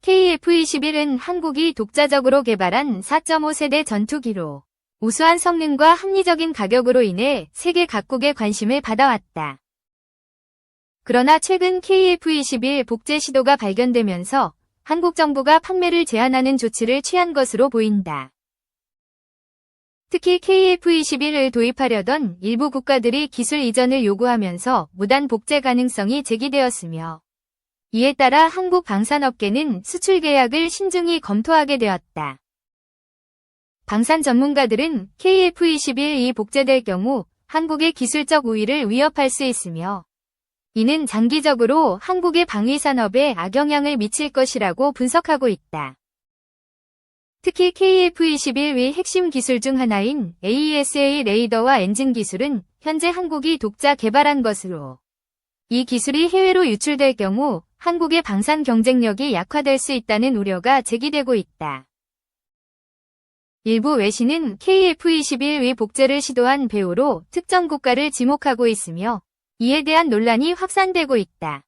KF-21은 한국이 독자적으로 개발한 4.5세대 전투기로 우수한 성능과 합리적인 가격으로 인해 세계 각국의 관심을 받아왔다. 그러나 최근 KF-21 복제 시도가 발견되면서 한국 정부가 판매를 제한하는 조치를 취한 것으로 보인다. 특히 KF-21을 도입하려던 일부 국가들이 기술 이전을 요구하면서 무단 복제 가능성이 제기되었으며 이에 따라 한국 방산업계는 수출 계약을 신중히 검토하게 되었다. 방산 전문가들은 KF-21이 복제될 경우 한국의 기술적 우위를 위협할 수 있으며 이는 장기적으로 한국의 방위 산업에 악영향을 미칠 것이라고 분석하고 있다. 특히 KF-21의 핵심 기술 중 하나인 AESA 레이더와 엔진 기술은 현재 한국이 독자 개발한 것으로 이 기술이 해외로 유출될 경우 한국의 방산 경쟁력이 약화될 수 있다는 우려가 제기되고 있다. 일부 외신은 KF-21의 복제를 시도한 배우로 특정 국가를 지목하고 있으며 이에 대한 논란이 확산되고 있다.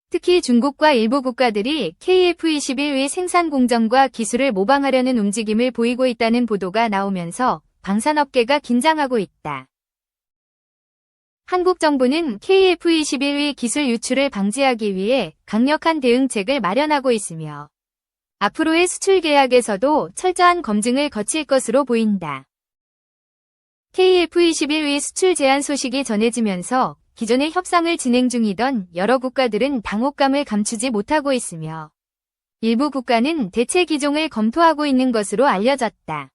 특히 중국과 일부 국가들이 KF-21의 생산 공정과 기술을 모방하려는 움직임을 보이고 있다는 보도가 나오면서 방산업계가 긴장하고 있다. 한국 정부는 KF-21의 기술 유출을 방지하기 위해 강력한 대응책을 마련하고 있으며 앞으로의 수출 계약에서도 철저한 검증을 거칠 것으로 보인다. KF-21의 수출 제한 소식이 전해지면서 기존의 협상을 진행 중이던 여러 국가들은 당혹감을 감추지 못하고 있으며 일부 국가는 대체 기종을 검토하고 있는 것으로 알려졌다.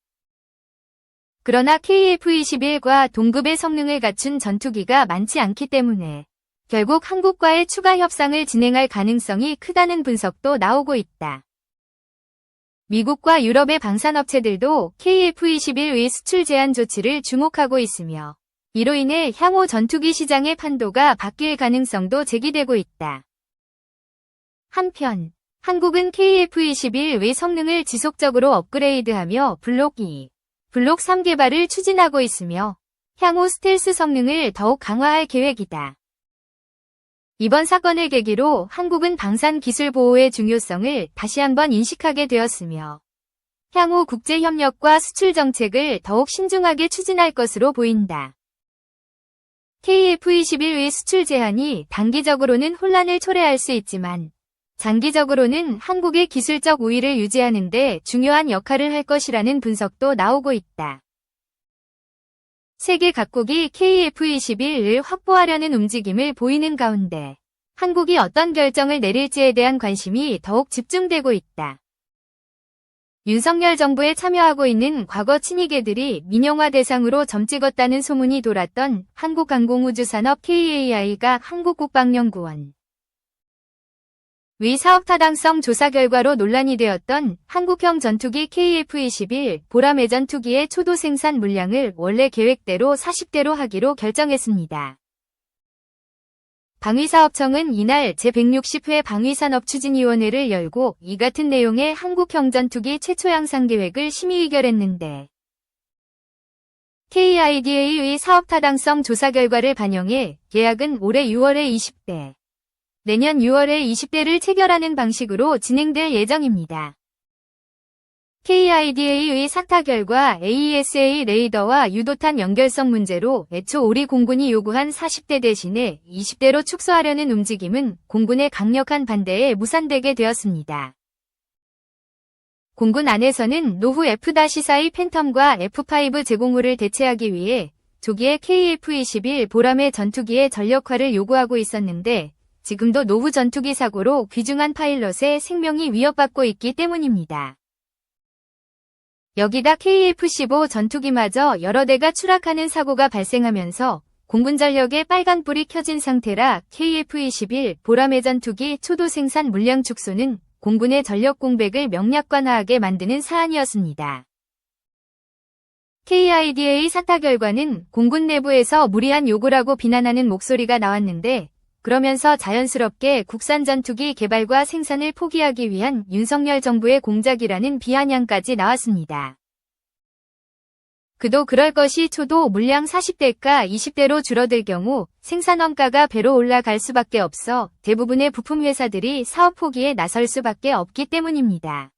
그러나 KF-21과 동급의 성능을 갖춘 전투기가 많지 않기 때문에 결국 한국과의 추가 협상을 진행할 가능성이 크다는 분석도 나오고 있다. 미국과 유럽의 방산업체들도 KF-21의 수출 제한 조치를 주목하고 있으며 이로 인해 향후 전투기 시장의 판도가 바뀔 가능성도 제기되고 있다. 한편 한국은 KF-21의 성능을 지속적으로 업그레이드하며 블록 2, 블록 3 개발을 추진하고 있으며 향후 스텔스 성능을 더욱 강화할 계획이다. 이번 사건을 계기로 한국은 방산 기술 보호의 중요성을 다시 한번 인식하게 되었으며 향후 국제협력과 수출 정책을 더욱 신중하게 추진할 것으로 보인다. KF-21의 수출 제한이 단기적으로는 혼란을 초래할 수 있지만 장기적으로는 한국의 기술적 우위를 유지하는 데 중요한 역할을 할 것이라는 분석도 나오고 있다. 세계 각국이 KF-21을 확보하려는 움직임을 보이는 가운데 한국이 어떤 결정을 내릴지에 대한 관심이 더욱 집중되고 있다. 윤석열 정부에 참여하고 있는 과거 친이계들이 민영화 대상으로 점찍었다는 소문이 돌았던 한국항공우주산업 KAI가 한국국방연구원 위 사업 타당성 조사 결과로 논란이 되었던 한국형 전투기 KF-21 보람 전투기의 초도 생산 물량을 원래 계획대로 40대로 하기로 결정했습니다. 방위사업청은 이날 제160회 방위산업추진위원회를 열고 이 같은 내용의 한국형 전투기 최초 양산 계획을 심의 의결했는데 KIDA의 사업 타당성 조사 결과를 반영해 계약은 올해 6월에 20대, 내년 6월에 20대를 체결하는 방식으로 진행될 예정입니다. KIDA의 사타 결과 AESA 레이더와 유도탄 연결성 문제로 애초 우리 공군이 요구한 40대 대신에 20대로 축소하려는 움직임은 공군의 강력한 반대에 무산되게 되었습니다. 공군 안에서는 노후 F-4의 팬텀과 F-5 제공호를 대체하기 위해 조기에 KF-21 보람의 전투기의 전력화를 요구하고 있었는데 지금도 노후 전투기 사고로 귀중한 파일럿의 생명이 위협받고 있기 때문입니다. 여기다 KF-15 전투기마저 여러 대가 추락하는 사고가 발생하면서 공군 전력에 빨간불이 켜진 상태라 KF-21 보람의 전투기 초도 생산 물량 축소는 공군의 전력 공백을 명약관화하게 만드는 사안이었습니다. KIDA 사타 결과는 공군 내부에서 무리한 요구라고 비난하는 목소리가 나왔는데 그러면서 자연스럽게 국산 전투기 개발과 생산을 포기하기 위한 윤석열 정부의 공작이라는 비아냥까지 나왔습니다. 그도 그럴 것이 초도 물량 40대가 20대로 줄어들 경우 생산 원가가 배로 올라갈 수밖에 없어 대부분의 부품 회사들이 사업 포기에 나설 수밖에 없기 때문입니다.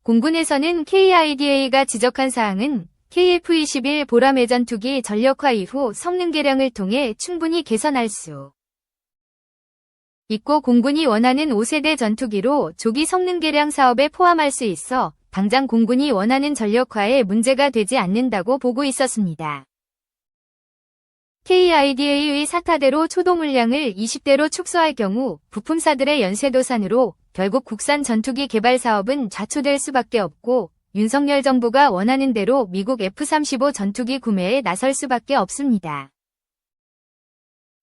공군에서는 KIDA가 지적한 사항은 KF-21 보람의 전투기 전력화 이후 성능 개량을 통해 충분히 개선할 수 있고 공군이 원하는 5세대 전투기로 조기 성능 개량 사업에 포함할 수 있어 당장 공군이 원하는 전력화에 문제가 되지 않는다고 보고 있었습니다. KIDA의 사타대로 초도 물량을 20대로 축소할 경우 부품사들의 연쇄도산으로 결국 국산 전투기 개발 사업은 좌초될 수밖에 없고 윤석열 정부가 원하는 대로 미국 F-35 전투기 구매에 나설 수밖에 없습니다.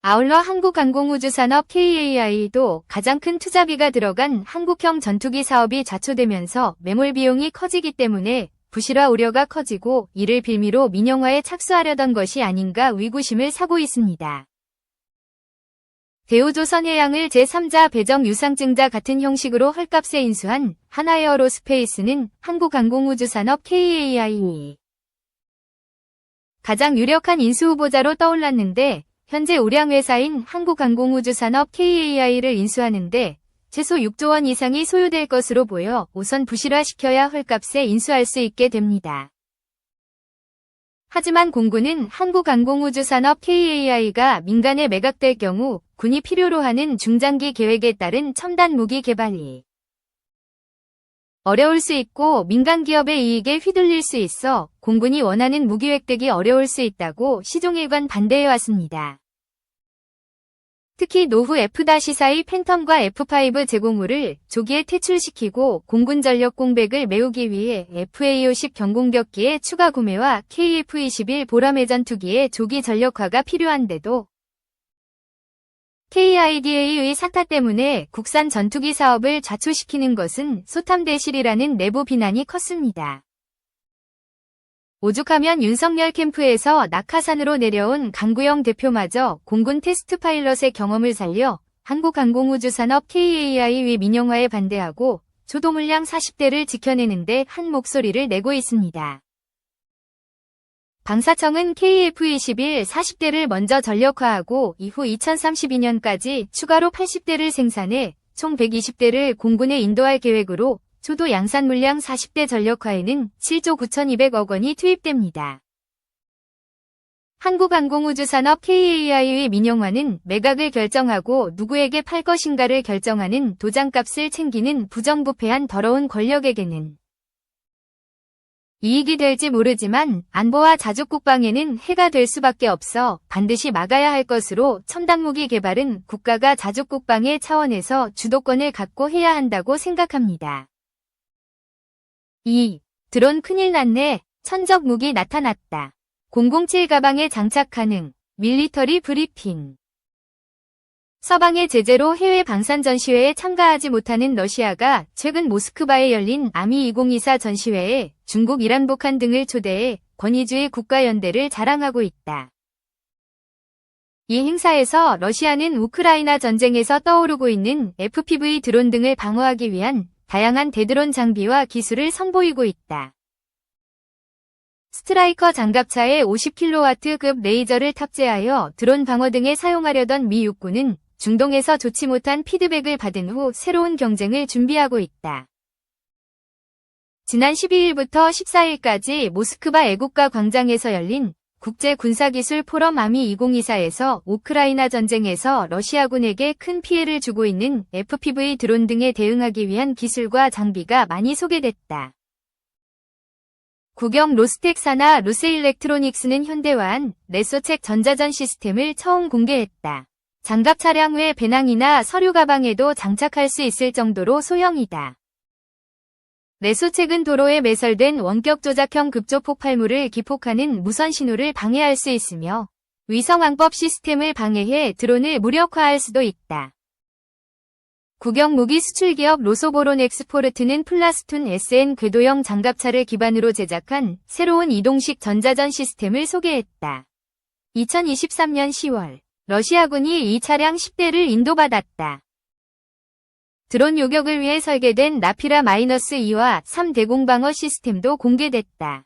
아울러 한국항공우주산업 KAI도 가장 큰 투자비가 들어간 한국형 전투기 사업이 좌초되면서 매몰 비용이 커지기 때문에 부실화 우려가 커지고 이를 빌미로 민영화에 착수하려던 것이 아닌가 의구심을 사고 있습니다. 대우조선해양을 제3자 배정 유상증자 같은 형식으로 헐값에 인수한 하나에어로스페이스는 한국항공우주산업 KAI 가장 유력한 인수 후보자로 떠올랐는데 현재 우량회사인 한국항공우주산업 KAI를 인수하는데 최소 6조 원 이상이 소요될 것으로 보여 우선 부실화시켜야 헐값에 인수할 수 있게 됩니다. 하지만 공군은 한국항공우주산업 KAI가 민간에 매각될 경우 군이 필요로 하는 중장기 계획에 따른 첨단 무기 개발이 어려울 수 있고 민간 기업의 이익에 휘둘릴 수 있어 공군이 원하는 무기 획득이 어려울 수 있다고 시종일관 반대해왔습니다. 특히 노후 F-4의 팬텀과 F-5 제공우를 조기에 퇴출시키고 공군 전력 공백을 메우기 위해 FA-50 경공격기의 추가 구매와 KF-21 보람의 전투기의 조기 전력화가 필요한데도 KIDA의 사타 때문에 국산 전투기 사업을 좌초시키는 것은 소탐대실이라는 내부 비난이 컸습니다. 오죽하면 윤석열 캠프에서 낙하산으로 내려온 강구영 대표마저 공군 테스트 파일럿의 경험을 살려 한국항공우주산업 KAI의 민영화에 반대하고 초도 물량 40대를 지켜내는데 한 목소리를 내고 있습니다. 방사청은 KF-21 40대를 먼저 전력화하고 이후 2032년까지 추가로 80대를 생산해 총 120대를 공군에 인도할 계획으로 초도 양산 물량 40대 전력화에는 7조 9,200억 원이 투입됩니다. 한국항공우주산업 KAI의 민영화는 매각을 결정하고 누구에게 팔 것인가를 결정하는 도장값을 챙기는 부정부패한 더러운 권력에게는 이익이 될지 모르지만 안보와 자주국방에는 해가 될 수밖에 없어 반드시 막아야 할 것으로 첨단무기 개발은 국가가 자주국방의 차원에서 주도권을 갖고 해야 한다고 생각합니다. 2. 드론 큰일 났네. 천적 무기 나타났다. 007 가방에 장착 가능. 밀리터리 브리핑. 서방의 제재로 해외 방산 전시회에 참가하지 못하는 러시아가 최근 모스크바에 열린 아미 2024 전시회에 중국, 이란, 북한 등을 초대해 권위주의 국가연대를 자랑하고 있다. 이 행사에서 러시아는 우크라이나 전쟁에서 떠오르고 있는 FPV 드론 등을 방어하기 위한 다양한 대드론 장비와 기술을 선보이고 있다. 스트라이커 장갑차에 50kW급 레이저를 탑재하여 드론 방어 등에 사용하려던 미 육군은 중동에서 좋지 못한 피드백을 받은 후 새로운 경쟁을 준비하고 있다. 지난 12일부터 14일까지 모스크바 애국가 광장에서 열린 국제군사기술 포럼 아미 2024에서 우크라이나 전쟁에서 러시아군에게 큰 피해를 주고 있는 FPV 드론 등에 대응하기 위한 기술과 장비가 많이 소개됐다. 국영 로스텍사나 루세일렉트로닉스는 현대화한 레소책 전자전 시스템을 처음 공개했다. 장갑 차량 외 배낭이나 서류 가방에도 장착할 수 있을 정도로 소형이다. 레소책은 도로에 매설된 원격 조작형 급조 폭발물을 기폭하는 무선 신호를 방해할 수 있으며 위성왕법 시스템을 방해해 드론을 무력화할 수도 있다. 국영 무기 수출 기업 로소보론 엑스포르트는 플라스툰 SN 궤도형 장갑차를 기반으로 제작한 새로운 이동식 전자전 시스템을 소개했다. 2023년 10월 러시아군이 이 차량 10대를 인도받았다. 드론 요격을 위해 설계된 나피라-2와 3 대공 방어 시스템도 공개됐다.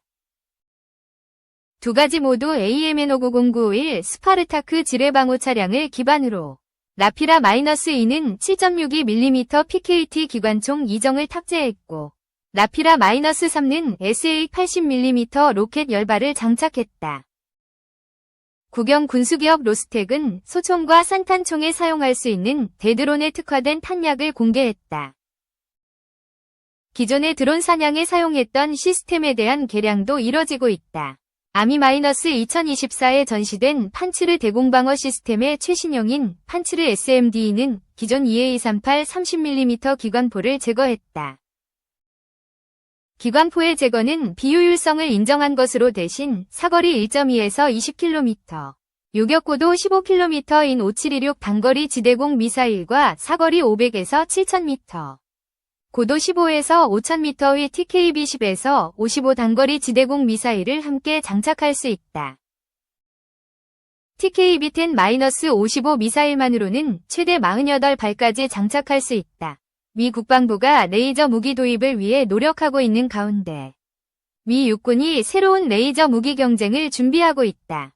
두 가지 모두 AMN59091 스파르타크 지뢰방호 차량을 기반으로 라피라-2는 7.62mm PKT 기관총 2정을 탑재했고 라피라-3는 SA80mm 로켓 열발을 장착했다. 구경 군수기업 로스텍은 소총과 산탄총에 사용할 수 있는 대드론에 특화된 탄약을 공개했다. 기존의 드론 사냥에 사용했던 시스템에 대한 개량도 이뤄지고 있다. 아미-2024에 전시된 판츠르 대공방어 시스템의 최신형인 판츠르 SMD는 기존 EA38 30mm 기관포를 제거했다. 기관포의 제거는 비효율성을 인정한 것으로 대신 사거리 1.2에서 20km, 요격고도 15km인 5726 단거리 지대공 미사일과 사거리 500에서 7000m, 고도 15에서 5000m의 TKB-10에서 55 단거리 지대공 미사일을 함께 장착할 수 있다. TKB-10-55 미사일만으로는 최대 48발까지 장착할 수 있다. 미 국방부가 레이저 무기 도입을 위해 노력하고 있는 가운데 미 육군이 새로운 레이저 무기 경쟁을 준비하고 있다.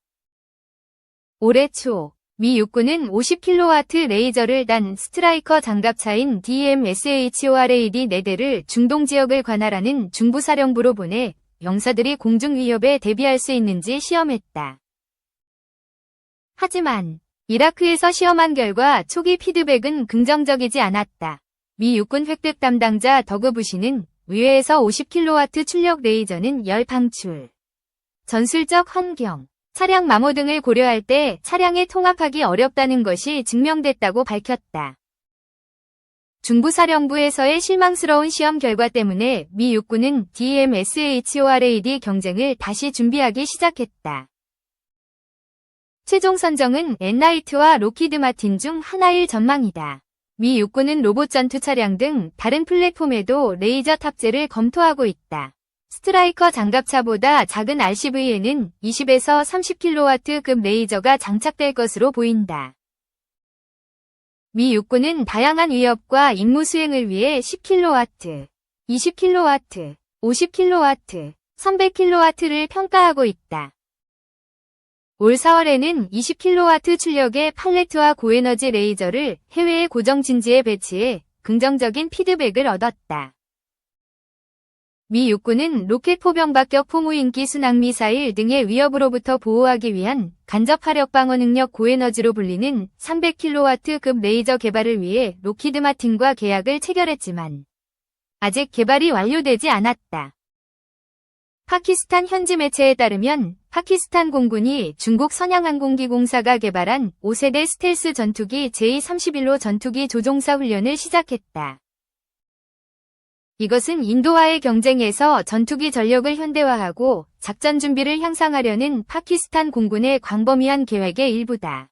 올해 초 미 육군은 50kW 레이저를 단 스트라이커 장갑차인 DMSHORAD 4대를 중동 지역을 관할하는 중부사령부로 보내 병사들이 공중 위협에 대비할 수 있는지 시험했다. 하지만 이라크에서 시험한 결과 초기 피드백은 긍정적이지 않았다. 미 육군 획득 담당자 더그 부시는 의회에서 50kW 출력 레이저는 열 방출, 전술적 환경, 차량 마모 등을 고려할 때 차량에 통합하기 어렵다는 것이 증명됐다고 밝혔다. 중부사령부에서의 실망스러운 시험 결과 때문에 미 육군은 DMSHORAD 경쟁을 다시 준비하기 시작했다. 최종 선정은 엔라이트와 로키드 마틴 중 하나일 전망이다. 미 육군은 로봇 전투 차량 등 다른 플랫폼에도 레이저 탑재를 검토하고 있다. 스트라이커 장갑차보다 작은 RCV에는 20에서 30kW급 레이저가 장착될 것으로 보인다. 미 육군은 다양한 위협과 임무 수행을 위해 10kW, 20kW, 50kW, 300kW를 평가하고 있다. 올 4월에는 20kW 출력의 팔레트와 고에너지 레이저를 해외의 고정 진지에 배치해 긍정적인 피드백을 얻었다. 미 육군은 로켓 포병박격 포무인기 순항미사일 등의 위협으로부터 보호하기 위한 간접 화력 방어 능력 고에너지로 불리는 300kW급 레이저 개발을 위해 로키드 마틴과 계약을 체결했지만 아직 개발이 완료되지 않았다. 파키스탄 현지 매체에 따르면 파키스탄 공군이 중국 선양항공기공사가 개발한 5세대 스텔스 전투기 J-31로 전투기 조종사 훈련을 시작했다. 이것은 인도와의 경쟁에서 전투기 전력을 현대화하고 작전 준비를 향상하려는 파키스탄 공군의 광범위한 계획의 일부다.